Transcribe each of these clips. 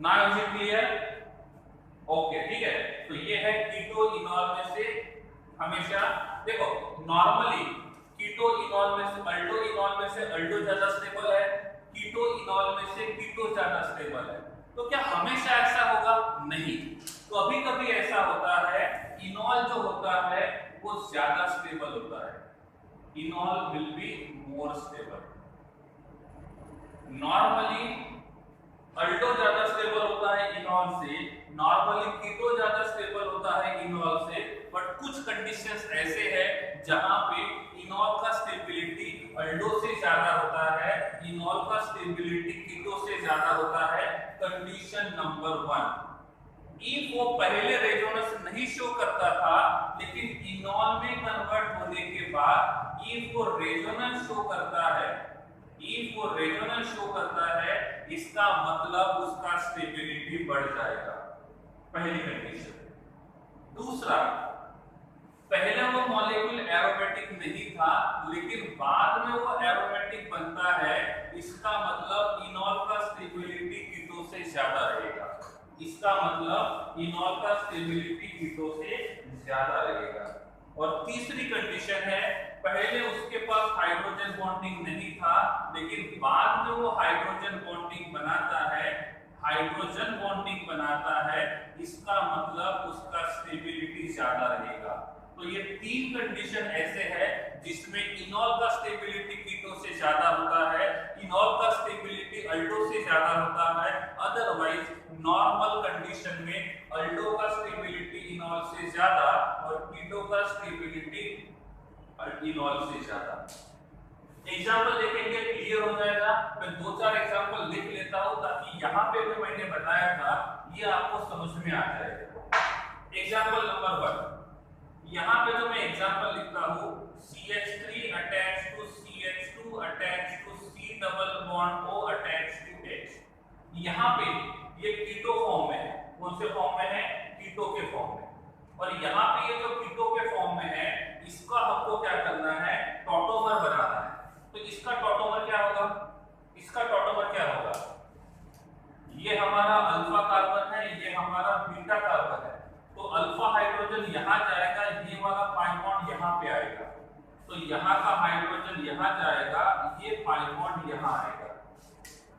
Now is it clear? Okay, ठीक है। तो ये है कीटो इनॉल में से हमेशा देखो, नॉर्मली कीटो इनॉल में से अल्डो इनॉल में से अल्डो ज्यादा स्टेबल है, कीटो इनॉल में से कीटो ज्यादा स्टेबल है। तो क्या हमेशा ऐसा होगा? नहीं। तो अभी कभी ऐसा होता है, इनॉल जो होता है वो ज्यादा स्टेबल होता है, enol will be more stable. Normally aldo ज्यादा स्टेबल होता है इनॉल से, नॉर्मली कीटो ज्यादा स्टेबल होता है इनॉल से, बट कुछ कंडीशंस ऐसे हैं जहां पे इनॉल का स्टेबिलिटी अल्डो से ज्यादा होता है, इनॉल का स्टेबिलिटी कीटो से ज्यादा होता है। कंडीशन नंबर 1, इफ वो पहले रेजोनेंस नहीं शो करता था, लेकिन इनॉल में कन्वर्ट होने के बाद इफ वो रेजोनेंस शो करता है, इफ वो रेजोनेंस शो करता है, इसका मतलब उसका स्टेबिलिटी बढ़ जाएगा, पहली कंडीशन। दूसरा, पहले वो मॉलिक्यूल एरोमेटिक नहीं था, लेकिन बाद में वो एरोमेटिक बनता है, इसका मतलब इनॉल का स्टेबिलिटी कीटो से ज्यादा रहेगा, इसका मतलब इनॉल का स्टेबिलिटी कीटो से ज्यादा रहेगा। और तीसरी कंडीशन है, पहले उसके पास हाइड्रोजन बॉन्डिंग नहीं था, लेकिन बाद में वो हाइड्रोजन बॉन्डिंग बनाता है, हाइड्रोजन बॉन्डिंग बनाता है, इसका मतलब उसका स्टेबिलिटी ज्यादा रहेगा। तो ये तीन कंडीशन ऐसे है जिसमें इनॉल का स्टेबिलिटी कीटो से ज्यादा होता है, इनॉल का स्टेबिलिटी अल्डो से ज्यादा होता है, अदरवाइज नॉर्मल कंडीशन में अल्डो का स्टेबिलिटी इनॉल से ज्यादा और कीटो का स्टेबिलिटी इनॉल से ज्यादा। एग्जांपल देखेंगे, क्लियर हो जाएगा। मैं दो चार एग्जांपल लिख लेता हूं ताकि यहां पे जो मैंने बताया था ये आपको समझ में आ जाएगा। एग्जांपल नंबर 1, यहां पे जो मैं एग्जांपल लिखता हूं, CH3 attached to CH2 attached to C double bond O attached to H। यहां पे ये कीटो फॉर्म में है, कौन से फॉर्म में है? कीटो के फॉर्म में। और यहां पे ये जो कीटो के फॉर्म में है, इसका हमको क्या करना है? टॉटोमर बनाना है। तो इसका टॉटोमर क्या होगा? इसका टॉटोमर क्या होगा? ये हमारा अल्फा कार्बन है, ये हमारा बीटा कार्बन है। तो अल्फा हाइड्रोजन यहां जाएगा, ये वाला पाई बॉन्ड यहां पे आएगा, तो यहां का हाइड्रोजन यहां जाएगा, ये पाई बॉन्ड यहां आएगा।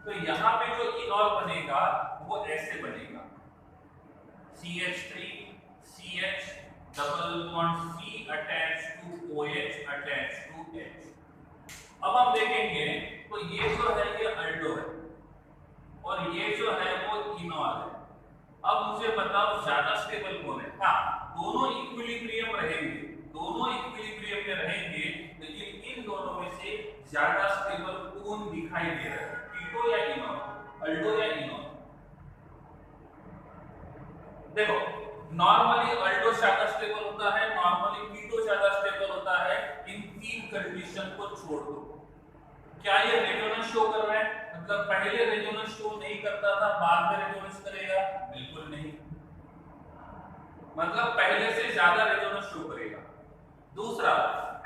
तो यहां पे जो इनॉल बनेगा वो ऐसे बनेगा, CH3 CH double bond C attached to OH attached to H। अब हम देखेंगे तो ये जो है ये अल्डो है और ये जो है वो इनॉल है। अब मुझे बताओ ज्यादा स्टेबल कौन है? हाँ, दोनों इक्विलिब्रियम रहेंगे, दोनों इक्विलिब्रियम में रहेंगे, लेकिन इन दोनों में से ज्यादा स्टेबल कौन दिखाई दे रहा है? कीटो या इनॉल? अल्डो या इनॉल? देखो, नॉर्मली अल्डो ज्यादा स्टेबल होता है, नॉर्मली कीटो ज्यादा स्टेबल होता है। इन तीन कंडीशन को छोड़ दो। क्या ये रेजोनेंस शो कर रहा है? मतलब पहले रेजोनेंस शो नहीं करता था, बाद में रेजोनेंस करेगा? बिल्कुल नहीं, मतलब पहले से ज्यादा रेजोनेंस शो करेगा। दूसरा,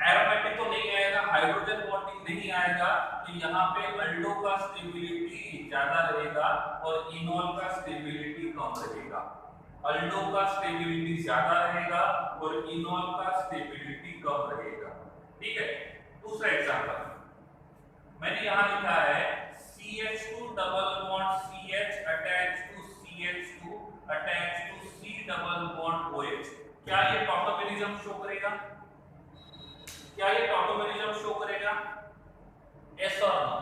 एरोमेटिक तो नहीं आएगा, हाइड्रोजन बॉन्डिंग नहीं आएगा, तो यहाँ पे अल्डो का स्टेबिलिटी ज्यादा रहेगा और इनॉल का स्टेबिलिटी कम रहेगा। अल्डो का स्टेबिलिटी ज्यादा रहेगा और इनॉल का स्टेबिलिटी कम रहेगा। ठीक है। दूसरा एग्जांपल मैंने यहां लिखा है, CH2 double bond CH attached to CH2 attached to C double bond OH। क्या ये टॉटोमेरिज्म शो करेगा? क्या ये टॉटोमेरिज्म शो करेगा? यस और नो?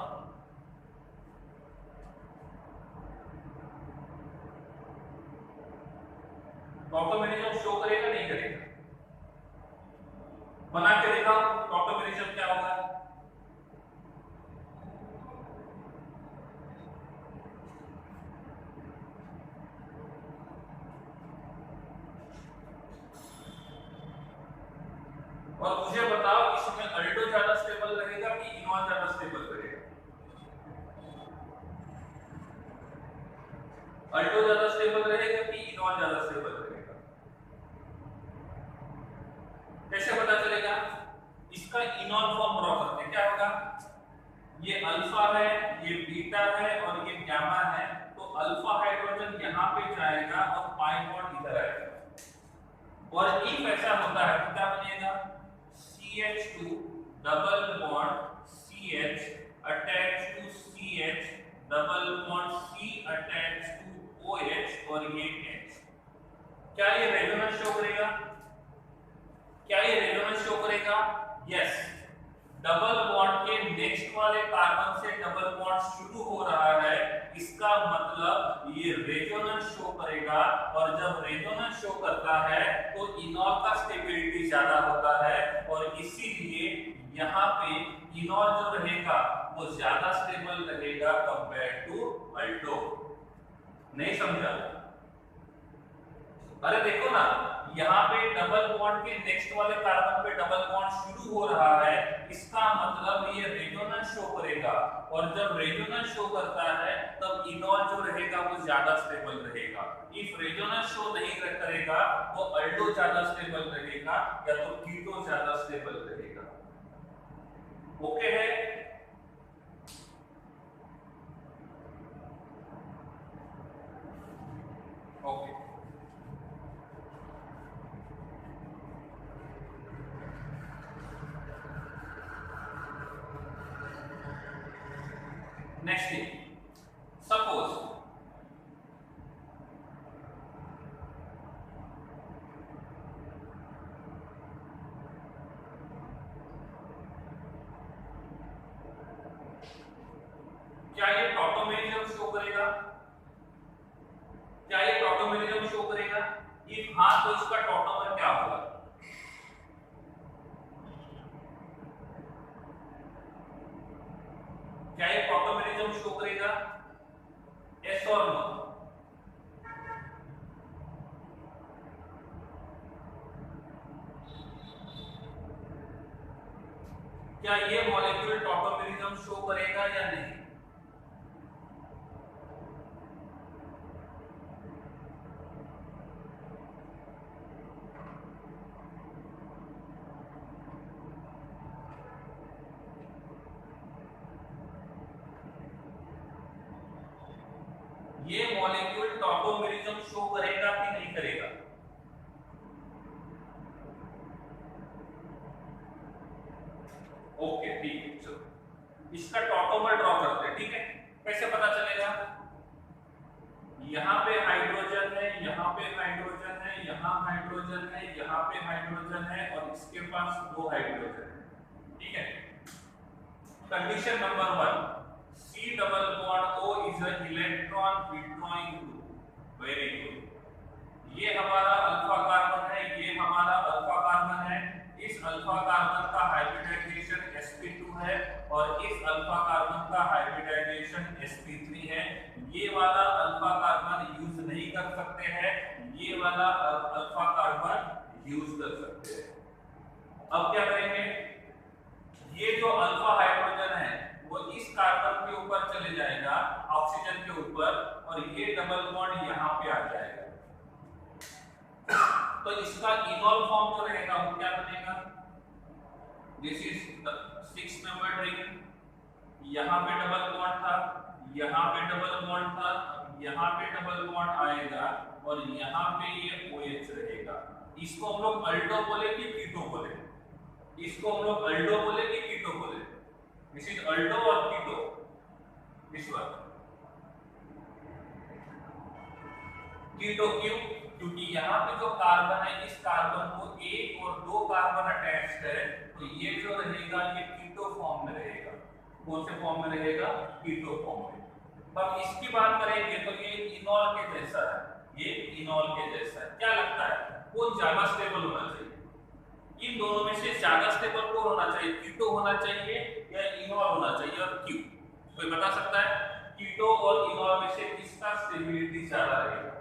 टॉटोमेरिज्म शो करेगा नहीं करेगा? बना के दिखाओ टॉटोमेरिज्म क्या होगा। और मुझे बताओ इसमें अल्डो ज्यादा स्टेबल रहेगा कि इनॉल ज्यादा स्टेबल रहेगा? अल्डो ज्यादा स्टेबल रहेगा कि इनॉल ज्यादा स्टेबल रहेगा? कैसे पता चलेगा? इसका इनॉल फॉर्म ड्रॉ करते हैं, क्या होगा? ये अल्फा है, ये बीटा है और ये गामा है। तो अल्फा हाइड्रोजन यहाँ पे जाएगा और पाई बॉन्ड इधर आएगा। और इफ ऐसा होता है तो क्या बनेगा, CH2 double bond CH attach to CH double bond C attach to OH और ये H। क्या ये रेजोनेंस शो करेगा? क्या ये रेजोनेंस शो करेगा? यस। डबल बॉन्ड के नेक्स्ट वाले कार्बन से डबल बॉन्ड शुरू हो रहा है, इसका मतलब ये रेजोनेंस शो करेगा। और जब रेजोनेंस शो करता है तो इनॉल का स्टेबिलिटी ज्यादा होता है और इसीलिए यहाँ पे इनॉल जो रहेगा वो ज्यादा स्टेबल रहेगा कंपेयर टू अल्डो। नहीं समझा? अरे देखो ना, यहाँ पे डबल बॉन्ड के नेक्स्ट वाले कार्बन पे डबल बॉन्ड शुरू हो रहा है, इसका मतलब ये रेजोनेंस शो करेगा। और जब रेजोनेंस शो करता है तब इनॉल जो रहेगा वो ज्यादा स्टेबल रहेगा। इफ रेजोनेंस शो नहीं करेगा तो अल्डो ज्यादा स्टेबल रहेगा या तो कीटो ज्यादा स्टेबल रहेगा। ओके है? ओके। नेक्स्ट थिंग, सपोज क्या ये टॉटोमेरिज्म शो करेगा? क्या ये टॉटोमेरिज्म शो करेगा? इफ हाँ तो इसका टॉटोमर क्या होगा? क्या ये टॉटोमेरिज्म शो करेगा? यस और नो? क्या ये मॉलिक्यूल टॉटोमेरिज्म शो करेगा या नहीं? ये मॉलिक्यूल टॉटोमेरिज्म शो करेगा कि नहीं करेगा? ओके ठीक है, चलो इसका टॉटोमर ड्रॉ करते हैं। ठीक है, कैसे पता चलेगा? यहाँ पे हाइड्रोजन है, यहाँ पे हाइड्रोजन है, यहाँ हाइड्रोजन है, यहाँ पे हाइड्रोजन है और इसके पास 2 हाइड्रोजन है। ठीक है, condition number 1, C double bond O is an electron withdrawing group। Very good. ये हमारा अल्फा कार्बन है, ये हमारा अल्फा कार्बन है। इस अल्फा कार्बन का हाइब्रिडाइजेशन sp2 है और इस अल्फा कार्बन का हाइब्रिडाइजेशन sp3 है। ये वाला अल्फा कार्बन यूज नहीं कर सकते हैं, ये वाला अल्फा कार्बन यूज कर सकते हैं। अब क्या करेंगे? ये जो अल्फा हाइड्रोजन है वो इस कार्बन के ऊपर चले जाएगा, ऑक्सीजन के ऊपर, और ये डबल बॉन्ड यहाँ पे आ जाएगा। तो इसका इनॉल फॉर्म जो रहेगा वो क्या बनेगा? This is 6 number ring. यहाँ पे डबल बॉन्ड था, यहाँ पे डबल बॉन्ड था, यहाँ पे डबल बॉन्ड आएगा और यहाँ पे ये OH रहेगा। इसको हम लोग अल्डो बोले कि कीटो बोले? इसको हम लोग अल्डो बोले कि कीटो बोले? दिस इज अल्डो और कीटो, दिस वन। कीटो क्यों? क्योंकि यहाँ पे जो कार्बन है, इस कार्बन को 1 और 2 कार्बन अटैच्ड है, तो ये जो रहेगा ये कीटो फॉर्म में रहेगा। कौन से फॉर्म में रहेगा? कीटो फॉर्म में। अब इसकी बात करेंगे तो ये इनॉल के जैसा है, ये इनॉल के जैसा है। क्या लगता है कौन ज्यादा स्टेबल होना चाहिए? इन दोनों में से ज्यादा स्टेबल कौन होना चाहिए? कीटो होना चाहिए या इनॉल होना चाहिए, और क्यों? कोई बता सकता है? कीटो और इनॉल में से किसका स्टेबिलिटी ज्यादा रहेगा?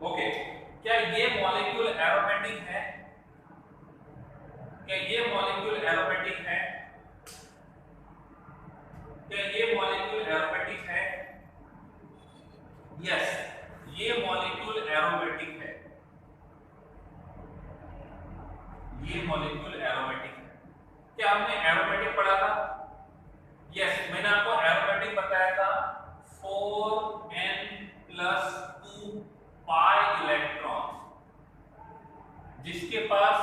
ओके, क्या ये मॉलिक्यूल एरोमेटिक है? क्या ये मॉलिक्यूल एरोमेटिक है? क्या ये मॉलिक्यूल एरोमेटिक है? यस, ये मॉलिक्यूल एरोमेटिक है। ये मॉलिक्यूल एरोमेटिक है। क्या हमने एरोमेटिक पढ़ा था? यस, मैंने आपको एरोमेटिक बताया था 4n+2 पाई इलेक्ट्रॉन्स, जिसके पास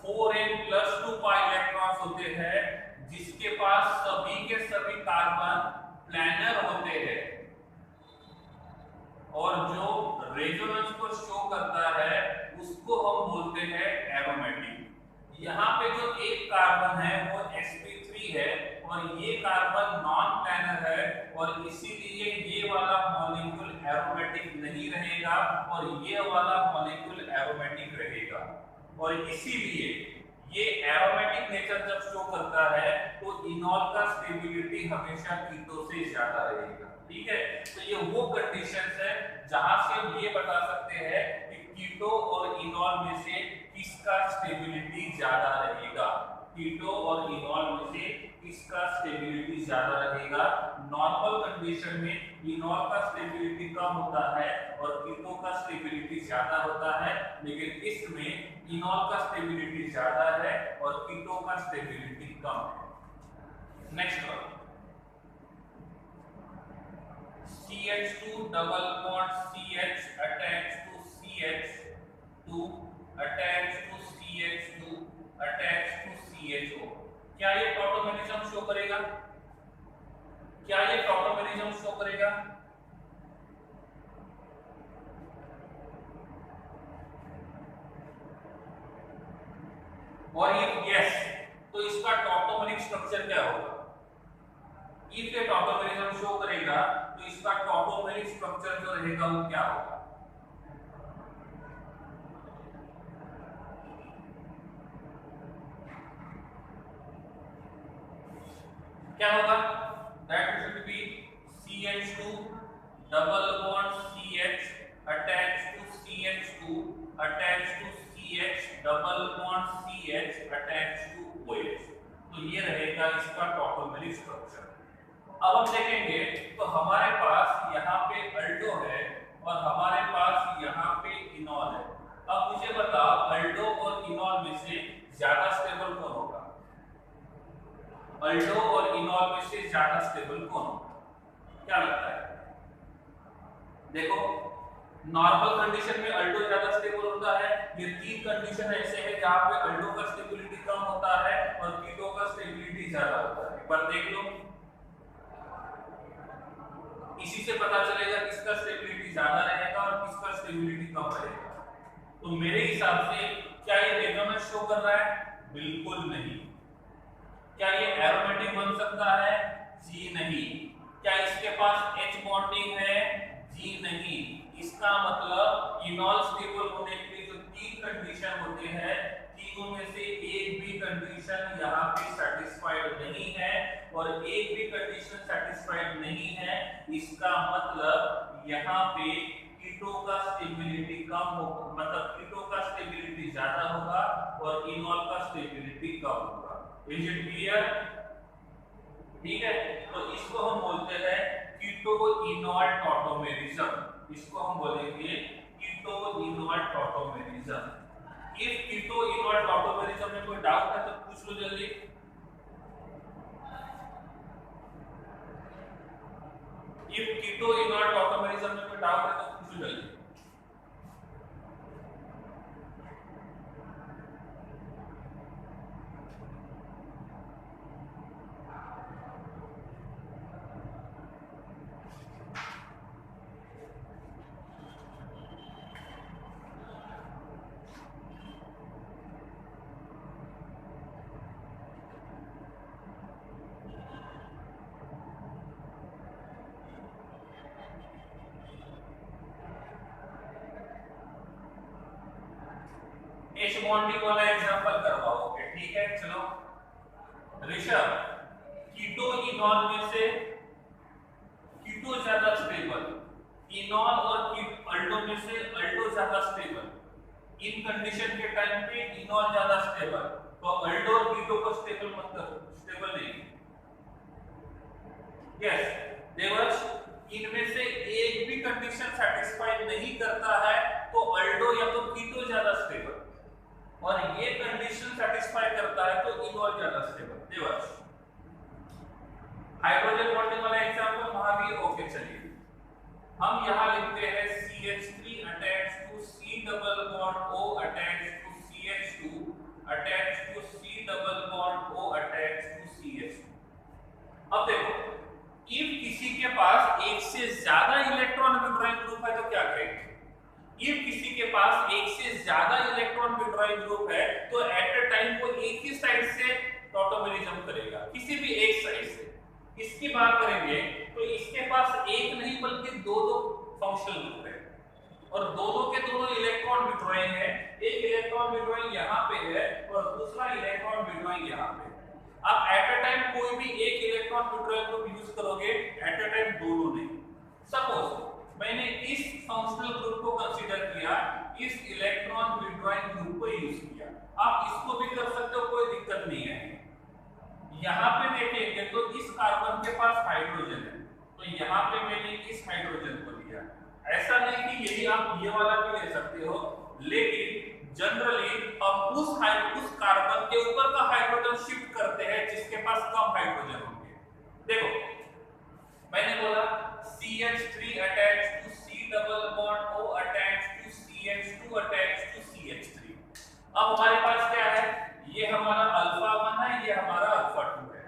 4n+2 पाई इलेक्ट्रॉन्स होते हैं, जिसके पास सभी के सभी कार्बन प्लैनर होते हैं और जो रेजोनेंस को शो करता है उसको हम बोलते हैं एरोमेटिक। यहाँ पे जो एक कार्बन है वो sp3 है और ये कार्बन नॉन प्लैनर है और इसीलिए ये वाला मॉलिक्यूल एरोमेटिक नहीं रहेगा और ये वाला मॉलिक्यूल एरोमेटिक रहेगा। और इसीलिए ये एरोमेटिक नेचर जब शो करता है तो इनॉल का स्टेबिलिटी हमेशा कीटो से ज्यादा रहेगा। ठीक है, तो ये वो कंडीशंस है जहां से हम ये बता सकते हैं कि कीटो और इनॉल में से किसका स्टेबिलिटी ज्यादा रहेगा। कीटो और इनॉल में से किसका स्टेबिलिटी ज्यादा रहेगा। नॉर्मल कंडीशन में इनॉल का स्टेबिलिटी कम होता है और कीटो का स्टेबिलिटी ज्यादा होता है, लेकिन इसमें इनॉल का स्टेबिलिटी ज्यादा है और कीटो का स्टेबिलिटी कम है। Next one, CH2 double bond CH attached to CH2 attached to CH2 attached to CHO। क्या ये टॉटोमेरिज्म शो करेगा? क्या ये टॉटोमेरिज्म शो करेगा? और यस, तो इसका टॉटोमेरिक स्ट्रक्चर क्या होगा? इफ ये टॉटोमेरिज्म शो करेगा तो इसका टॉटोमेरिक स्ट्रक्चर जो रहेगा वो क्या होगा? क्या होगा? That should be CH2 double bond CH attached to CH2 attached to CH double bond CH attached to OH। तो ये रहेगा इसका टॉटोमेरिक स्ट्रक्चर। अब हम देखेंगे तो हमारे पास यहाँ पे अल्डो है और हमारे पास यहाँ पे इनॉल है। अब मुझे बताओ अल्डो और इनॉल में से ज्यादा स्टेबल कौन होगा? अल्डो और इनॉल में से ज्यादा स्टेबल कौन होगा? क्या लगता है? देखो, नॉर्मल कंडीशन में अल्डो ज्यादा स्टेबल होता है। ये तीन कंडीशन ऐसे हैं जहां पे अल्डो का स्टेबिलिटी कम होता है और कीटो का स्टेबिलिटी ज्यादा होता है। एक बार देख लो, इसी से पता चलेगा किसका स्टेबिलिटी ज्यादा रहेगा और किसका स्टेबिलिटी कम रहेगा। तो मेरे हिसाब से क्या ये रेजोनेंस शो कर रहा है? बिल्कुल नहीं। क्या ये एरोमेटिक बन सकता है? जी नहीं। क्या इसके पास H बॉन्डिंग है? जी नहीं। इसका मतलब इनॉल स्टेबल होने के लिए जो तीन कंडीशन होते हैं, तीनों में से एक भी कंडीशन यहाँ पे सेटिस्फाइड नहीं है और एक भी कंडीशन सेटिस्फाइड नहीं है। इसका मतलब यहाँ पे कीटो का स्टेबिलिटी कम होगा, मतलब कीटो का स्टेबिलिटी ज्यादा होगा और इनॉल का स्टेबिलिटी कम होगा। Is it clear? ठीक है, तो इसको हम बोलते हैं कीटो इनॉल टॉटोमेरिज्म। इसको हम बोलेंगे keto enol tautomerism. If keto enol tautomerism में कोई डाउट है तो पूछ लो जल्दी। इफ कीटो इनॉल टॉटोमेरिज्म में कोई डाउट है तो पूछ लो जल्दी। एच बॉन्डिंग वाला एग्जांपल करवाओगे? ठीक है, चलो ऋषभ, कीटो इनॉल में से कीटो ज्यादा स्टेबल, इनॉल और अल्डो में से अल्डो ज्यादा स्टेबल। इन कंडीशन के टाइम पे इनॉल ज्यादा स्टेबल, तो अल्डो और कीटो को स्टेबल मत करो, स्टेबल नहीं। यस देवर्ष, इनमें से एक भी कंडीशन सेटिस्फाई नहीं करता है तो अल्डो या तो कीटो ज्यादा स्टेबल। और ये कंडीशन सेटिस्फाई करता है तो इनॉल ज्यादा स्टेबल। देवर्ष हाइड्रोजन बॉन्डिंग वाला एग्जांपल महावीर। ओके चलिए हम यहां लिखते हैं CH3 attached to C double bond O attached to CH2 attached to C double bond O attached to CH2। अब देखो इफ किसी के पास एक से ज्यादा इलेक्ट्रॉन विड्रॉइंग ग्रुप है तो क्या करेंगे? इफ किसी के पास एक से ज्यादा इलेक्ट्रॉन विड्रॉइंग ग्रुप है तो एट अ टाइम वो एक ही साइड से टॉटोमेरिज्म करेगा, किसी भी एक साइड से। इसकी बात करेंगे तो इसके पास एक नहीं बल्कि दो फंक्शनल ग्रुप है और दोनों के दोनों इलेक्ट्रॉन विड्रॉइंग है। एक इलेक्ट्रॉन विड्रॉइंग यहाँ पे है और दूसरा इलेक्ट्रॉन विड्रॉइंग यहाँ पे। आप एट अ टाइम कोई भी एक इलेक्ट्रॉन विड्रॉइंग ग्रुप यूज करोगे, एट अ टाइम दोनों नहीं। सपोज मैंने इस फंक्शनल ग्रुप को कंसीडर किया, इस इलेक्ट्रॉन विड्रॉइंग ग्रुप को यूज किया। आप इसको भी कर सकते हो, कोई दिक्कत नहीं है। यहाँ पे देखेंगे तो इस कार्बन के पास हाइड्रोजन है तो यहाँ पे मैंने इस हाइड्रोजन को लिया। ऐसा नहीं कि यही आप ये वाला भी ले सकते हो, लेकिन जनरली हम उस कार्बन के ऊपर का हाइड्रोजन शिफ्ट करते हैं जिसके पास कम हाइड्रोजन होंगे। देखो मैंने बोला CH3 attached to C double bond O attached to CH2 attached to CH3। अब हमारे पास क्या है? ये हमारा अल्फा 1 है, ये हमारा अल्फा 2 है।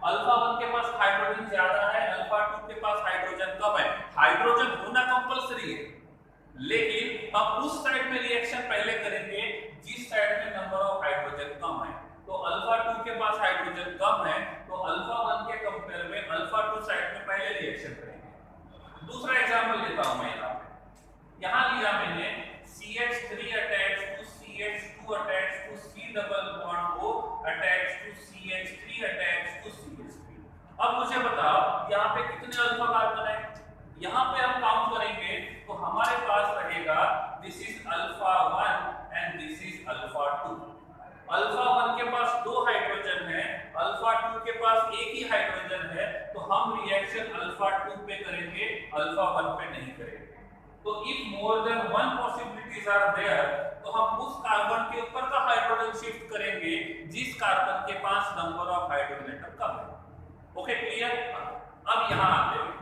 अल्फा 1 के पास हाइड्रोजन ज्यादा है, अल्फा 2 के पास हाइड्रोजन कम है। हाइड्रोजन होना कंपलसरी है, लेकिन हम उस साइड में रिएक्शन पहले करेंगे जिस साइड में नंबर ऑफ हाइड्रोजन कम है। तो अल्फा 2 के पास हाइड्रोजन कम है तो अल्फा 1 के कंपेयर में अल्फा 2 साइड में पहले रिएक्शन करेंगे। दूसरा एग्जांपल लेता हूं मैं यहां लिया मैंने CH3 attached to CH2 attached to C double bond O attached to CH3 attached to CH3। अब मुझे बताओ यहां पे कितने अल्फा कार्बन है? यहां पे हम काउंट करेंगे तो हमारे पास रहेगा this is alpha 1 and this is alpha 2। Alpha 1 के पास 2 हाइड्रोजन है, अल्फा 2 के पास एक ही हाइड्रोजन है, तो हम रिएक्शन अल्फा 2 पे करेंगे, अल्फा 1 पे नहीं करेंगे। तो if more than one possibilities are there तो हम उस कार्बन के ऊपर का हाइड्रोजन शिफ्ट करेंगे जिस कार्बन के पास नंबर ऑफ हाइड्रोजन एटम कम है। Okay clear? अब यहां आते हैं,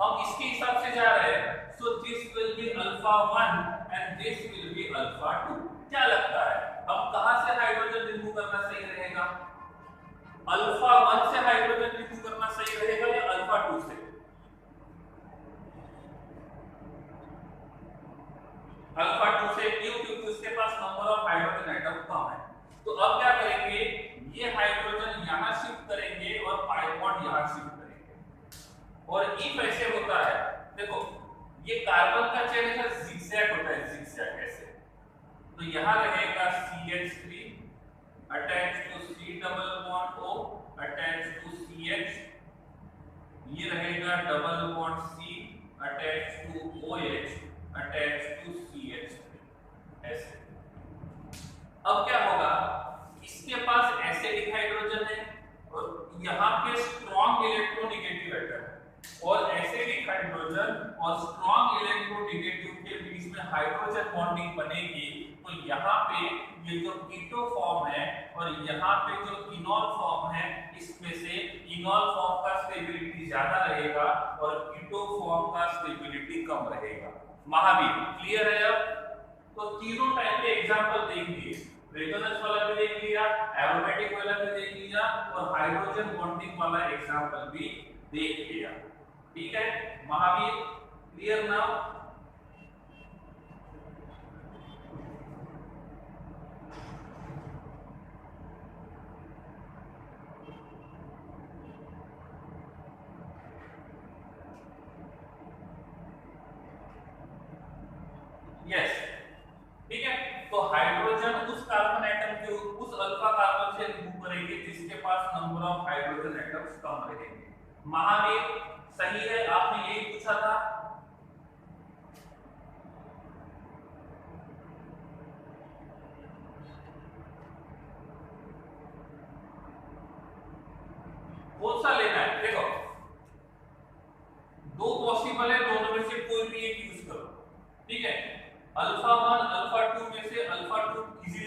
हम इसके हिसाब से जा रहे हैं। So this will be alpha 1 and this will be alpha 2। क्या लगता है अब कहां से हाइड्रोजन रिमूव करना सही रहेगा? अल्फा 1 से हाइड्रोजन रिमूव करना सही रहेगा या अल्फा 2 से? अल्फा 2 से, क्यों? क्योंकि उसके पास नंबर ऑफ हाइड्रोजन एटम कम है। तो अब क्या करेंगे, ये हाइड्रोजन यहां शिफ्ट करेंगे और पाई बॉन्ड यहां शिफ्ट करेंगे। और इफ ऐसे होता है, देखो ये कार्बन का चेन है जिगजैग होता है, जिगजैग ऐसे। तो यहां रहेगा CH3 attached to C double bond O attached to CH, ये रहेगा double bond C attached to OH attached to CH3 ऐसे। अब क्या होगा, इसके पास एसिडिक हाइड्रोजन है और यहाँ पे स्ट्रॉन्ग इलेक्ट्रोनेगेटिव एटम है, और एसिडिक हाइड्रोजन और स्ट्रॉन्ग इलेक्ट्रोनेगेटिव के बीच में हाइड्रोजन बॉन्डिंग बनेगी। तो यहाँ पे ये जो कीटो फॉर्म है और यहाँ पे जो इनॉल फॉर्म है, इसमें से इनॉल फॉर्म का स्टेबिलिटी ज्यादा रहेगा और कीटो फॉर्म का स्टेबिलिटी कम रहेगा। महावीर क्लियर है? अब तो तीनों टाइप के एग्जांपल देख लिए, रेजोनेंस वाला भी देख लिया, एरोमेटिक वाला भी देख लिया और हाइड्रोजन बॉन्डिंग वाला एग्जांपल भी देख लिया। ठीक है महावीर, क्लियर नाउ? यस ठीक है। तो हाइड्रोजन उस कार्बन एटम के उस अल्फा कार्बन से रिमूव करेंगे जिसके पास number of hydrogen atoms come रहेंगे। महावीर सही है, आपने यही पूछा था। कौन सा लेना है? देखो दो पॉसिबल है, दोनों में से कोई भी एक यूज करो। ठीक है, अल्फा 1 अल्फा 2 में से अल्फा 2 इज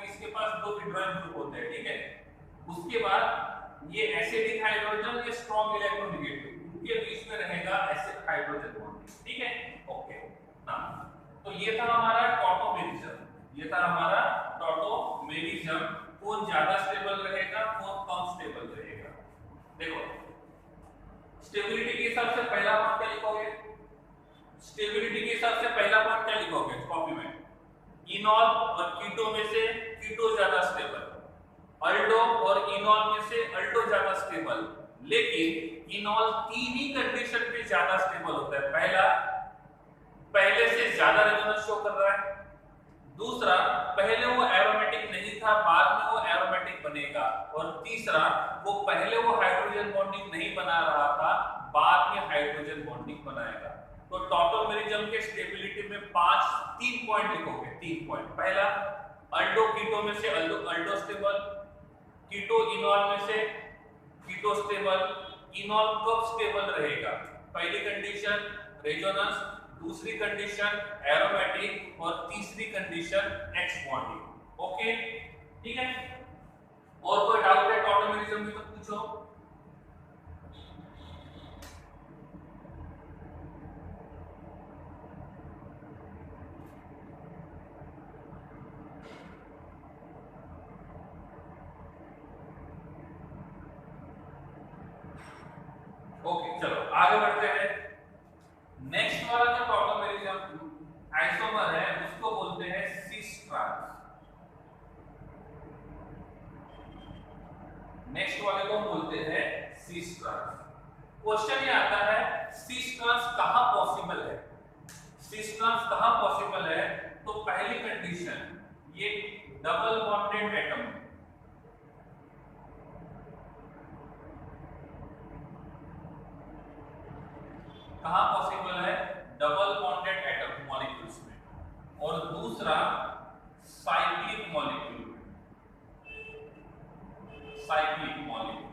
इसके पास दो विड्रॉइंग ग्रुप होते हैं, ठीक है। उसके बाद ये एसिडिक हाइड्रोजन, ये स्ट्रॉन्ग इलेक्ट्रोनेगेटिव, इनके बीच में रहेगा एसिड हाइड्रोजन बॉन्ड, ठीक है। ओके ना, तो ये था हमारा टॉटोमेरिज्म, ये था हमारा टॉटोमेरिज्म। कौन ज्यादा स्टेबल रहेगा, कौन कम स्टेबल रहेगा। देखो स्टेबिलिटी के हिसाब से पहला पॉइंट क्या लिखोगे, स्टेबिलिटी के हिसाब से पहला पॉइंट क्या लिखोगे कॉपी में, इनॉल और कीटो में से कीटो ज्यादा स्टेबल, अल्डो और इनॉल में से अल्डो ज्यादा स्टेबल। लेकिन इनॉल तीन ही कंडीशन पे ज्यादा स्टेबल होता है। पहला, पहले से ज्यादा रेजोनेंस शो कर रहा है। दूसरा, पहले वो एरोमेटिक नहीं था, बाद में वो एरोमेटिक बनेगा। और तीसरा, वो पहले वो हाइड्रोजन बॉन्डिंग नहीं बना रहा था, बाद में हाइड्रोजन बॉन्डिंग बनाएगा। तो टॉटोमेरिज्म के स्टेबिलिटी में तीन पॉइंट लिखोगे, 3 पॉइंट। पहला, अल्डो कीटो में से अल्डो स्टेबल, कीटो इनॉल में से कीटो स्टेबल। इनॉल कब स्टेबल रहेगा, पहली कंडीशन रेजोनेंस, दूसरी कंडीशन एरोमेटिक और तीसरी कंडीशन एक्स बॉन्डिंग। ओके ठीक है। और कोई डाउट है टॉटोमेरिज्म में तो पूछो। ओके चलो आगे बढ़ते हैं। नेक्स्ट वाला जो टॉटोमेरिज्म आइसोमर है उसको बोलते हैं सिस ट्रांस। नेक्स्ट वाले को बोलते हैं सिस ट्रांस। क्वेश्चन ये आता है सिस ट्रांस कहां पॉसिबल है, सिस ट्रांस कहां पॉसिबल है। तो पहली कंडीशन, ये डबल बॉन्डेड एटम, कहां पॉसिबल है, डबल बॉन्डेड एटम मॉलिक्यूल्स में। और दूसरा साइक्लिक मॉलिक्यूल में, साइक्लिक मॉलिक्यूल।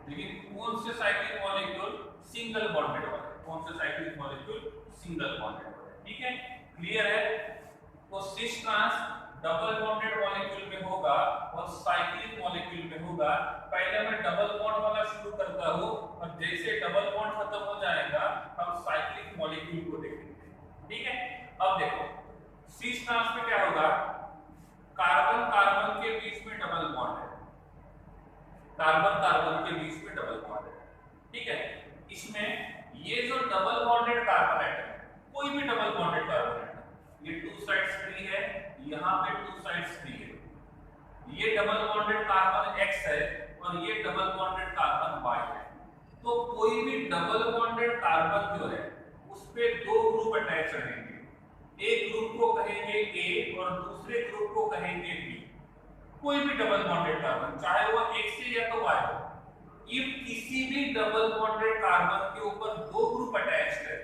लेकिन कौन से साइक्लिक मॉलिक्यूल, सिंगल बॉन्डेड वाले। कौन से साइक्लिक मॉलिक्यूल, सिंगल बॉन्डेड वाले। ठीक है, क्लियर है। तो cis trans double bonded molecule में होगा और साइक्लिक मॉलिक्यूल में होगा। पहले मैं डबल बॉन्ड वाला शुरू करता हूं और जैसे डबल बॉन्ड खत्म हो जाएगा हम साइक्लिक मॉलिक्यूल को देखेंगे। ठीक है, अब देखो सिस ट्रांस में क्या होगा, कार्बन कार्बन के बीच में डबल बॉन्ड है, कार्बन कार्बन के बीच में डबल बॉन्ड है। ठीक है, इसमें ये जो डबल बॉन्डेड कार्बन एटम है, कोई भी डबल बॉन्डेड कार्बन एटम, ये 2 साइड्स फ्री है, यहां पे 2 साइड्स फ्री है। ये डबल बॉन्डेड कार्बन X है और ये डबल बॉन्डेड कार्बन Y है। तो कोई भी डबल बॉन्डेड कार्बन जो है उस पे 2 ग्रुप अटैच रहेंगे। एक ग्रुप को कहेंगे A और दूसरे ग्रुप को कहेंगे B। कोई भी डबल बॉन्डेड कार्बन, चाहे वो X से या तो Y हो, इफ किसी भी डबल बॉन्डेड कार्बन के ऊपर 2 ग्रुप अटैच्ड है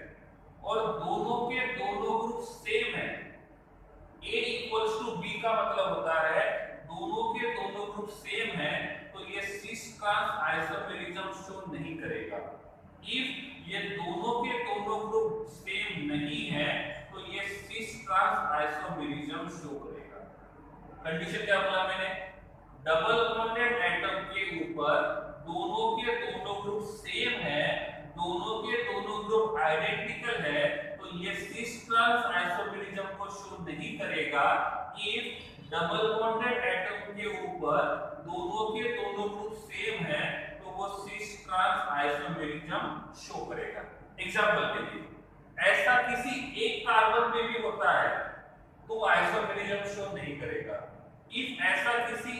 और दोनों के दोनों ग्रुप सेम है, A इक्वल्स टू B का मतलब होता है दोनों के दोनों ग्रुप सेम है, तो ये सिस ट्रांस आइसोमेरिज्म शो नहीं करेगा। इफ ये दोनों के दोनों ग्रुप सेम नहीं है तो ये सिस ट्रांस आइसोमेरिज्म शो करेगा। कंडीशन क्या बोला मैंने, डबल बॉन्डेड एटम के ऊपर दोनों के दोनों ग्रुप सेम है, दोनों के दोनों ग्रुप आइडेंटिकल है, तो ये सिस ट्रांस आइसोमेरिज्म को शो नहीं करेगा। इफ डबल बॉन्डेड एटम के ऊपर दोनों के दोनों ग्रुप सेम है तो वो सिस ट्रांस आइसोमेरिज्म शो करेगा। एग्जांपल के लिए, ऐसा किसी एक कार्बन में भी होता है तो आइसोमेरिज्म शो नहीं करेगा। इफ ऐसा किसी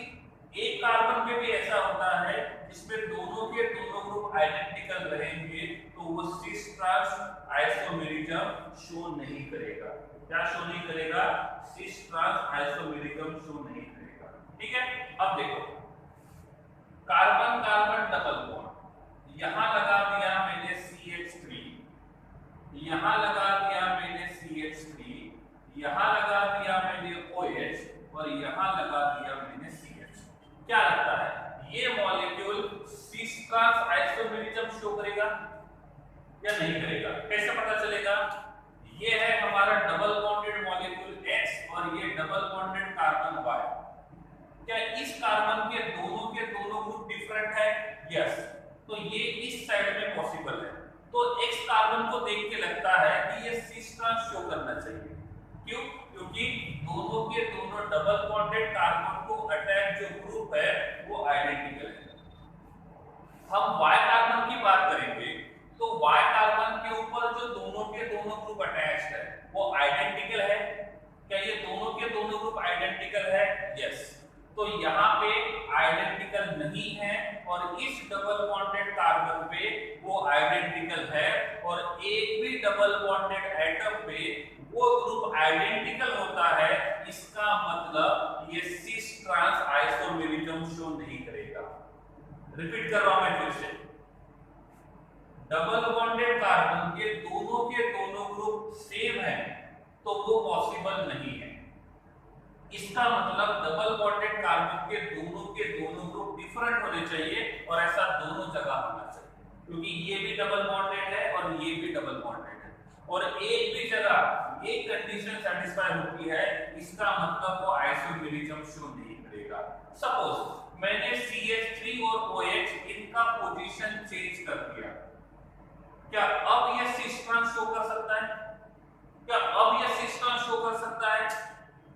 एक कार्बन में भी ऐसा होता है जिसमें दोनों के दोनों ग्रुप आइडेंटिकल रहेंगे तो वो सिस ट्रांस आइसोमेरिज्म शो नहीं करेगा। क्या शो नहीं करेगा, सिस ट्रांस आइसोमेरिज्म शो नहीं करेगा। ठीक है, अब देखो कार्बन कार्बन डबल बॉन्ड, यहां लगा दिया मैंने CH3, यहां लगा दिया मैंने CH3, यहां लगा दिया मैंने OH और यहां लगा दिया मैंने CH। क्या लगता है ये molecule cis trans isomerism show करेगा या नहीं करेगा? कैसे पता चलेगा? ये है हमारा double bonded molecule X double bonded carbon Y, क्या इस कार्बन के दोनों ग्रुप डिफरेंट है? यस, तो ये इस साइड में पॉसिबल है। तो X कार्बन को देख के लगता है कि ये सिस ट्रांस शो करना चाहिए। क्यों? क्योंकि दोनों के दोनों डबल बॉन्डेड कार्बन को अटैच जो ग्रुप है वो आइडेंटिकल है। हम Y कार्बन की बात करेंगे तो Y कार्बन के ऊपर जो दोनों के दोनों ग्रुप अटैच्ड है वो आइडेंटिकल है। क्या ये दोनों के दोनों ग्रुप आइडेंटिकल है? यस, तो यहाँ पे आइडेंटिकल नहीं है और इस डबल बॉन्डेड कार्बन पे वो आइडेंटिकल है, और एक भी डबल बॉन्डेड एटम पे वो ग्रुप आइडेंटिकल होता है। इसका मतलब ये सिस ट्रांस आइसोमेरिज्म शो नहीं करेगा। रिपीट कर रहा हूं मैं फिर से, डबल बॉन्डेड कार्बन के दोनों ग्रुप सेम है तो वो पॉसिबल नहीं है। इसका मतलब डबल बॉन्डेड कार्बन के दोनों ग्रुप डिफरेंट होने चाहिए, और ऐसा दोनों जगह होना चाहिए, क्योंकि ये भी डबल बॉन्डेड है और ये भी डबल बॉन्डेड है, और एक भी जगह एक कंडीशन सेटिस्फाई होती है, इसका मतलब वो आइसोमेरिज्म शो नहीं करेगा। सपोज मैंने CH3 और OH इनका पोजीशन चेंज कर दिया, क्या अब ये सिस ट्रांस शो कर सकता है? क्या अब ये सिस ट्रांस शो कर सकता है?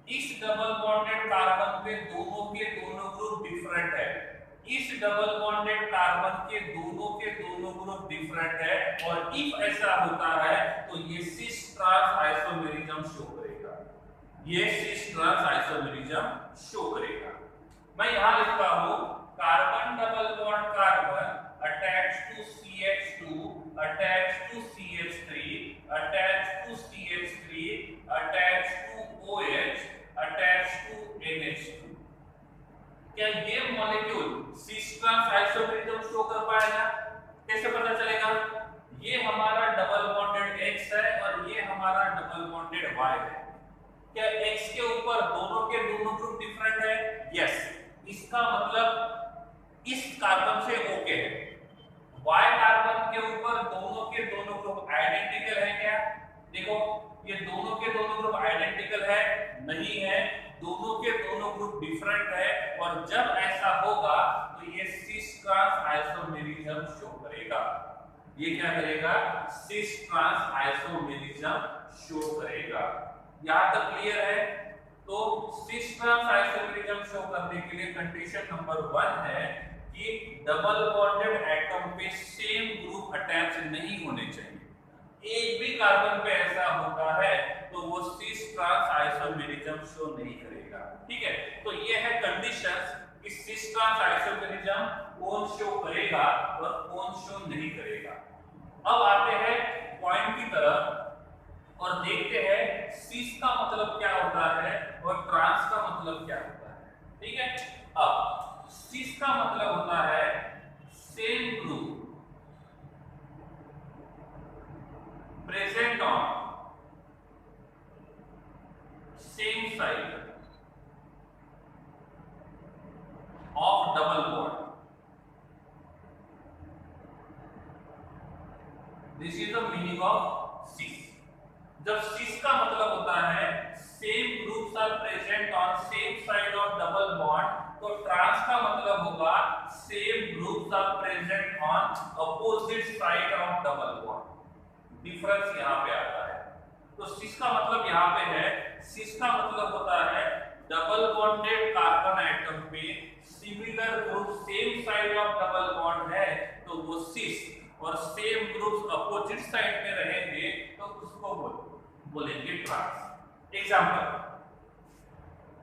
इस डबल बॉन्डेड कार्बन पे दोनों के दोनों ग्रुप डिफरेंट है, इस डबल बॉन्डेड कार्बन के दोनों ग्रुप डिफरेंट है, और इफ ऐसा होता है तो ये सिस ट्रांस आइसोमेरिज्म शो करेगा, ये सिस ट्रांस आइसोमेरिज्म शो करेगा। मैं यहां लिखता हूं carbon double bond carbon attached to CH2 attached to CH3 attached to CH3 attached to OH attached to NH2। क्या ये molecule cis trans isomerism show कर पाएगा? कैसे पता चलेगा? ये हमारा डबल बॉन्डेड X है और ये हमारा डबल बॉन्डेड Y है। क्या X के ऊपर दोनों के दोनों ग्रुप डिफरेंट है? यस, इसका मतलब इस कार्बन से ओके है। Y कार्बन के ऊपर दोनों के दोनों ग्रुप आइडेंटिकल है क्या? देखो, ये दोनों के दोनों ग्रुप आइडेंटिकल है? नहीं है, दोनों के दोनों ग्रुप डिफरेंट है, और जब ऐसा होगा तो ये सिस ट्रांस आइसोमेरिज्म शो करेगा। ये क्या करेगा? सिस ट्रांस आइसोमेरिज्म शो करेगा। यहां तक क्लियर है? तो सिस ट्रांस आइसोमेरिज्म शो करने के लिए कंडीशन नंबर 1 है कि डबल बॉन्डेड एटम पे सेम ग्रुप अटैच नहीं होने चाहिए। एक भी कार्बन पे ऐसा होता है तो वो सिस ट्रांस आइसोमेरिज्म शो नहीं करेगा। ठीक है, तो ये है कंडीशंस कि सिस ट्रांस आइसोमेरिज्म कौन शो करेगा और कौन शो नहीं करेगा। अब आते हैं पॉइंट की तरफ और देखते हैं सिस का मतलब क्या होता है और ट्रांस का मतलब क्या होता है। ठीक है, अब सिस का मतलब होता है same group present on same side of double bond. This is the meaning of cis. जब सिस का मतलब होता है same groups are present on same side of double bond, तो ट्रांस का मतलब होगा same groups are present on opposite side of double bond. Difference यहां पे आता है। तो सिस का मतलब यहां पे है, सिस का मतलब होता है डबल बॉन्डेड कार्बन एटम पे similar group same side of double bond है तो वो सिस, और सेम ग्रुप्स अपोजिट साइड में रहेंगे तो उसको बोलेंगे trans. Example,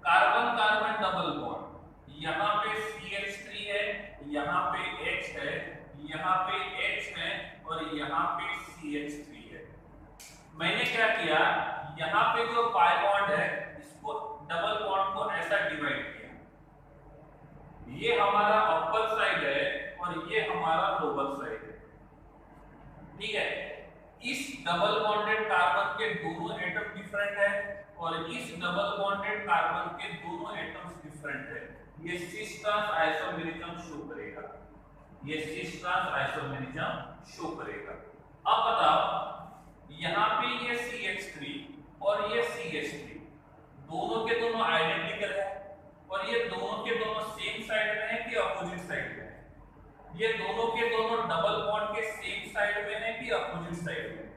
carbon carbon double bond, यहाँ पे CH3 है, यहाँ पे H है, यहाँ पे H है और यहाँ पे CH3 है। मैंने क्या किया, यहाँ पे जो पाई बॉन्ड है इसको डबल बॉन्ड को ऐसा डिवाइड किया, ये हमारा अपर साइड है और ये हमारा लोअर साइड है। ठीक है, इस डबल बॉन्डेड कार्बन के दोनों एटम डिफरेंट है और इस डबल बॉन्डेड कार्बन के दोनों एटम्स डिफरेंट है। ये सिस ट्रांस आइसोमेरिज्म शो करेगा, ये सिस ट्रांस आइसोमेरिज्म शो करेगा। अब बताओ, यहाँ पे ये CH3 और ये CH3 दोनों के दोनों आइडेंटिकल है और ये दोनों के दोनों सेम साइड में है कि अपोजिट साइड में है? ये दोनों के दोनों डबल बॉन्ड के सेम साइड में है कि अपोजिट साइड में?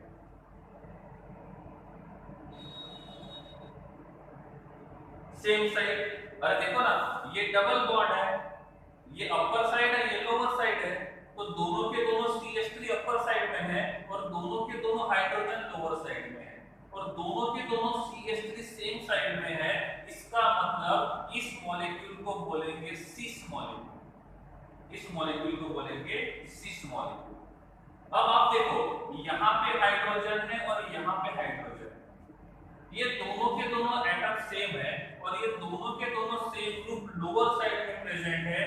Same side. अरे देखो ना, ये डबल बॉन्ड है, ये अपर साइड है, ये लोअर साइड है, तो दोनों के दोनों CH3 अपर साइड में है और दोनों के दोनों हाइड्रोजन लोअर साइड में है और दोनों के दोनों CH3 सेम साइड में है। इसका मतलब इस मॉलिक्यूल को बोलेंगे सिस मॉलिक्यूल, इस मॉलिक्यूल को बोलेंगे सिस मॉलिक्यूल। अब आप देखो, यहाँ पे हाइड्रोजन है और यहाँ पे हाइड्रोजन, ये दोनों के दोनों एटम सेम है और ये दोनों के दोनों सेम ग्रुप लोअर साइड में प्रेजेंट है।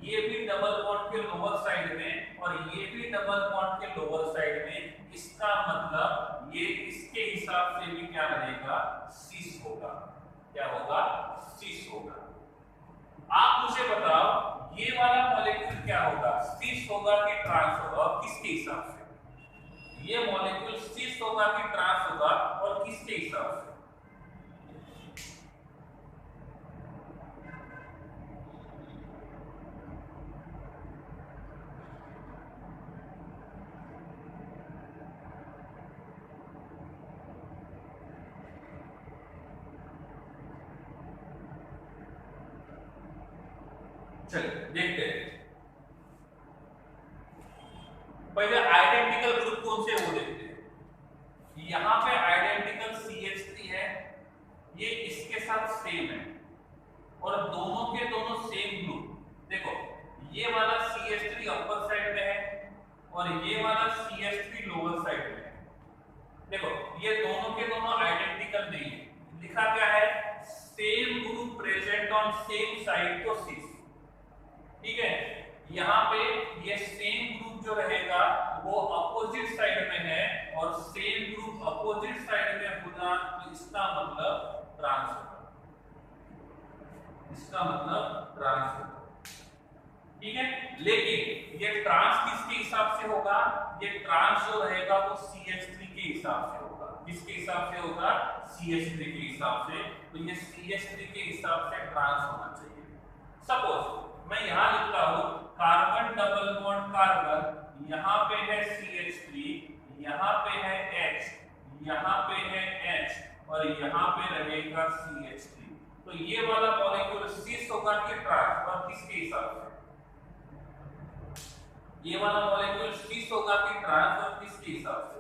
ये भी डबल बॉन्ड के लोअर साइड में और ये भी डबल बॉन्ड के लोअर साइड में। इसका मतलब ये इसके हिसाब से भी क्या रहेगा? सिस होगा। क्या होगा? सिस होगा। आप मुझे बताओ, ये वाला मॉलिक्यूल क्या होगा? सिस होगा कि ट्रांस होगा और किसके हिसाब से? ये मॉलिक्यूल सिस होगा कि ट्रांस होगा और किसके हिसाब से? चलिए देखते हैं। पहले आइडेंटिकल ग्रुप कौन से वो देखते हैं। यहाँ पे आइडेंटिकल CH3 है, ये इसके साथ सेम है और दोनों के दोनों सेम ग्रुप। देखो, ये वाला CH3 अपर साइड में है और ये वाला CH3 लोअर साइड में है। देखो, ये दोनों के दोनों आइडेंटिकल नहीं है। लिखा क्या है? Same group present on same side तो सिस। ठीक है, यहाँ पे ये सेम ग्रुप जो रहेगा वो अपोजिट साइड में है और सेम ग्रुप अपोजिट साइड में होगा, तो इसका मतलब ट्रांस होगा। इसका मतलब ट्रांस होगा। ठीक है, लेकिन ये ट्रांस किसके हिसाब से होगा? ये ट्रांस जो रहेगा वो CH3 के हिसाब से होगा। किसके हिसाब से होगा? CH3 के हिसाब से। तो ये CH3 के हिसाब से ट्रांस होना चाहिए। सपोज मैं यहां लिखता हूं कार्बन डबल बॉन्ड कार्बन, यहां पे है CH3, यहां पे है H, यहां पे है H और यहां पे रहेगा CH3। तो ये वाला मॉलिक्यूल सिस होगा कि ट्रांस और किसके हिसाब से? ये वाला मॉलिक्यूल सिस होगा कि ट्रांस और किसके हिसाब से?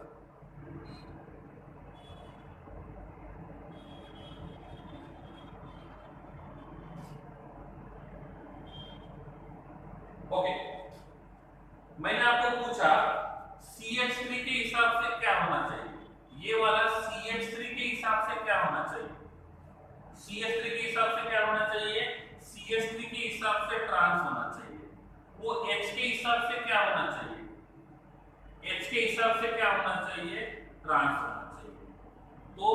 ओके, मैंने आपको पूछा CH3 के हिसाब से क्या होना चाहिए। ये वाला CH3 के हिसाब से क्या होना चाहिए? CH3 के हिसाब से क्या होना चाहिए? CH3 के हिसाब से ट्रांस होना चाहिए। वो H के हिसाब से क्या होना चाहिए? H के हिसाब से क्या होना चाहिए? ट्रांस होना चाहिए। तो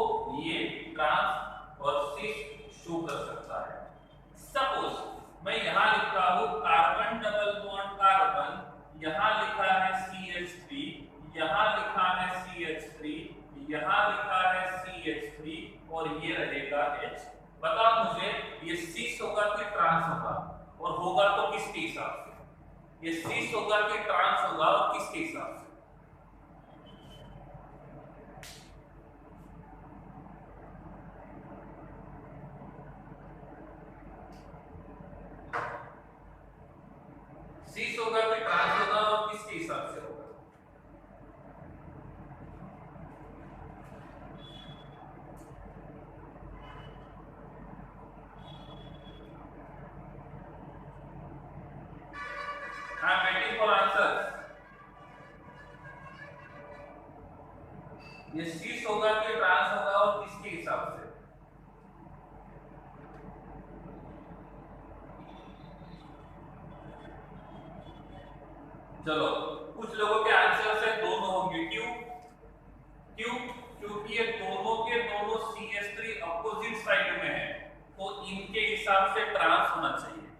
ये ट्रांस और सिस शो कर सकता है। सपोज मैं यहां लिख रहा हूं कार्बन डबल बॉन्ड कार्बन, यहां लिखा है CH3, यहां लिखा है CH3, यहां लिखा है CH3 और ये रहेगा H। बताओ मुझे, ये सिस होगा कि ट्रांस होगा? और होगा तो किसके हिसाब से? ये सिस होगा कि ट्रांस होगा और किसके हिसाब से? सिस होगा कि ट्रांस होगा और किसके हिसाब से होगा? I am waiting for answer. ये सिस होगा कि ट्रांस होगा और किसके हिसाब से? चलो, कुछ लोगों के आंसर से दोनों होंगे। क्यों? क्यों? क्योंकि ये दोनों के दोनों CH3 अपोजिट साइड में है, तो इनके हिसाब से ट्रांस होना चाहिए।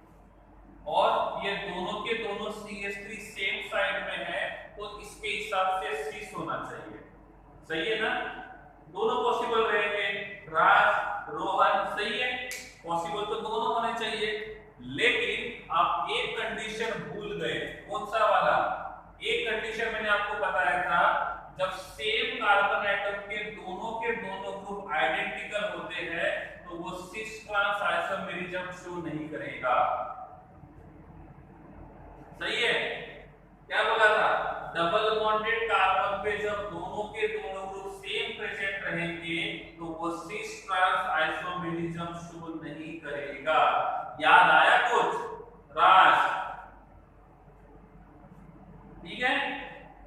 और ये दोनों के दोनों CH3 सेम साइड में है, तो इसके हिसाब से सिस होना चाहिए। सही है ना? दोनों पॉसिबल रहेंगे। राज, रोहन, सही वो सिस ट्रांस आइसोमेरिज्म शो नहीं करेगा। सही है? क्या बोला था? डबल बॉन्डेड कार्बन पे जब दोनों के दोनों ग्रुप सेम प्रेजेंट रहेंगे तो वो सिस ट्रांस आइसोमेरिज्म शो नहीं करेगा। याद आया कुछ राज? ठीक है,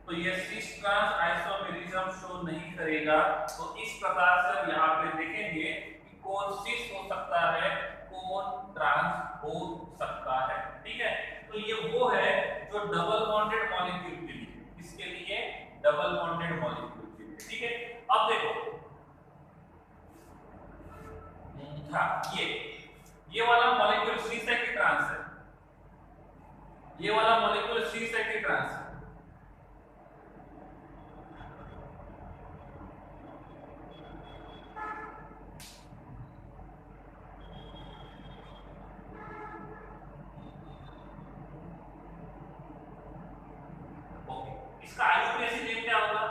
तो ये सिस ट्रांस आइसोमेरिज्म शो नहीं करेगा। तो इस प्रकार से यहाँ पे देखेंगे कि कौन सिस हो सकता है, कौन ट्रांस हो सकता है। ठीक है, तो ये वो है जो डबल बॉन्डेड मॉलिक्यूल के लिए, इसके लिए डबल बॉन्डेड मॉलिक्यूल के लिए। ठीक है, अब देखो हाँ, ये वाला मॉलिक्यूल सिस है कि ट्रांस है? ये वाला मॉलिक्यूल सिस है कि ट्रांस है? ओके, इसका आईयूपीएसी नेम क्या होगा?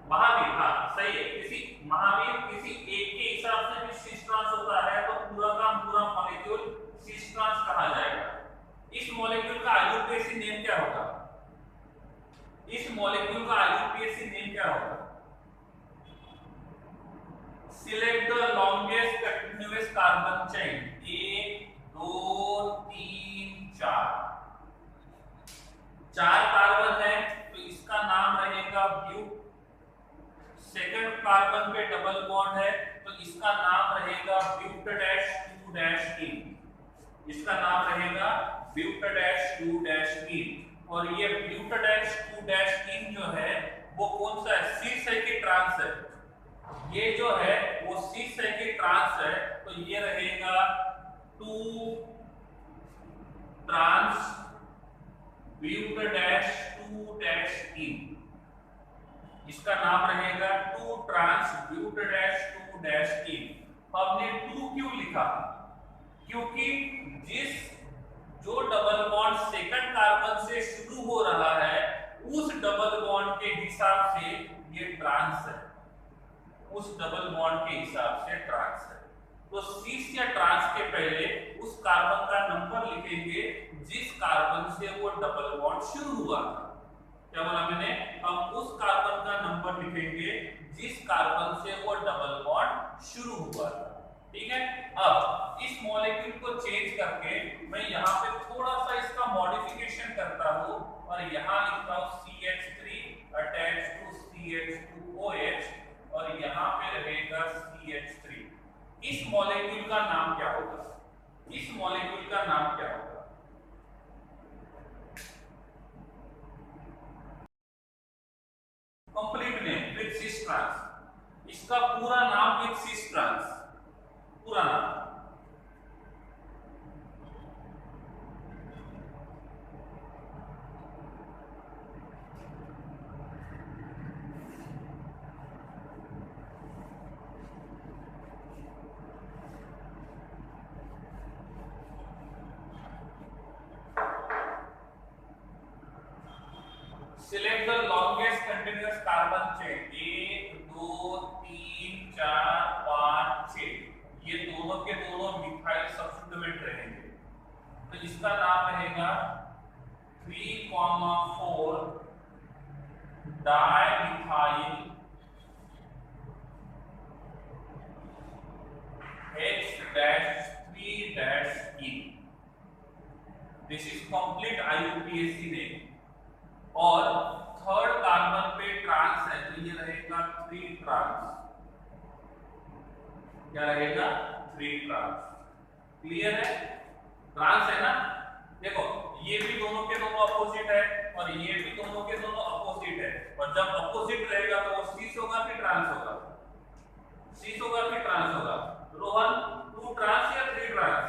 महावीर, हाँ सही है। किसी महावीर किसी एक के हिसाब से भी सिस ट्रांस होता है तो पूरा का पूरा मॉलिक्यूल सिस ट्रांस कहा जाएगा। इस मॉलिक्यूल का आईयूपीएसी नेम क्या होगा? इस मॉलिक्यूल का आईयूपीएसी नेम क्या होगा? Select the longest continuous carbon chain. 1 2 3 4 चार कार्बन है तो इसका नाम रहेगा ब्यूट। सेकंड कार्बन पे डबल बॉन्ड है तो इसका नाम रहेगा ब्यूट डैश 2 डैश इन। इसका नाम रहेगा ब्यूट डैश 2 डैश इन। और ये ब्यूट डैश 2 डैश इन जो है वो कौन सा है? सिस है कि ट्रांस है? ये जो है वो सिस है कि ट्रांस है? तो ये रहेगा 2 trans but dash 2 dash ene. इसका नाम रहेगा 2 trans but dash 2 dash ene. हमने 2 क्यों लिखा? क्योंकि जो डबल बॉन्ड सेकंड कार्बन से शुरू हो रहा है उस डबल बॉन्ड के हिसाब से ये ट्रांस है, उस डबल बॉन्ड के हिसाब से ट्रांस है। तो सिस या ट्रांस के पहले उस कार्बन का नंबर लिखेंगे जिस कार्बन से वो डबल बॉन्ड शुरू हुआ था। क्या बोला मैंने? हम उस कार्बन का नंबर लिखेंगे जिस कार्बन से वो डबल बॉन्ड शुरू हुआ था। ठीक है, अब इस मॉलिक्यूल को चेंज करके मैं यहाँ पे थोड़ा सा इसका मॉडिफिकेशन करता हूँ और यहाँ लिखता हूँ CH3 अटैच टू CH2OH और यहाँ पे रहेगा CH3। इस मॉलिक्यूल का नाम क्या होगा? इस मॉलिक्यूल का नाम क्या होगा? Complete name with cis trans. इसका पूरा नाम विद सिस ट्रांस, पूरा नाम। Select the longest continuous carbon chain 1 2 3 4 5 6। ये दोनों के दोनों मिथाइल सब्स्टिट्यूएंट रहेंगे तो इसका नाम रहेगा 3,4 dimethyl H-3-ene। This is complete IUPAC name. और थर्ड कार्बन पे ट्रांस है तो ये रहेगा 3 ट्रांस। क्या रहेगा? 3 ट्रांस। क्लियर है? ट्रांस है ना? देखो ये भी दोनों के दोनों अपोजिट है और ये भी दोनों के दोनों अपोजिट है और जब अपोजिट रहेगा तो वो सिस होगा कि ट्रांस होगा? सिस होगा कि ट्रांस होगा? रोहन 2 ट्रांस या 3 ट्रांस?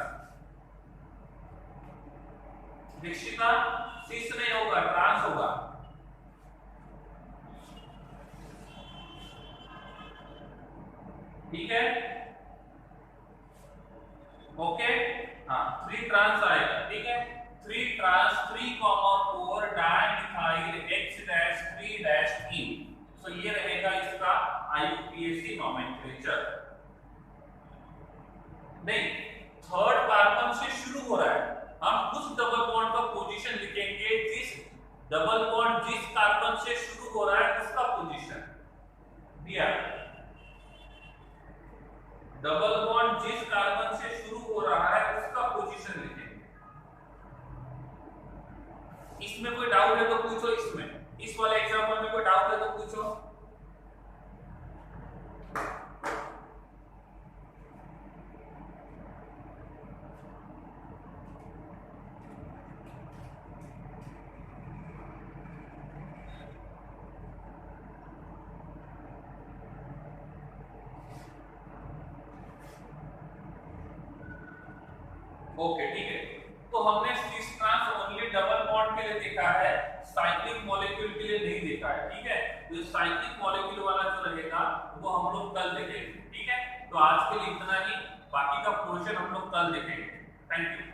दीक्षिता सिस नहीं होगा, ट्रांस होगा। ठीक है, ओके हाँ 3 ट्रांस आएगा। इसमें कोई डाउट है तो पूछो, इसमें इस वाले एग्जांपल में कोई डाउट है तो पूछो। ओके ठीक है, तो हमने cis trans only double bond के लिए देखा है, साइक्लिक मॉलिक्यूल के लिए नहीं देखा है, ठीक है। तो साइक्लिक मॉलिक्यूल वाला जो रहेगा वो हम लोग कल देखेंगे, ठीक है। तो आज के लिए इतना ही, बाकी का पोर्शन हम लोग कल देखेंगे। Thank you.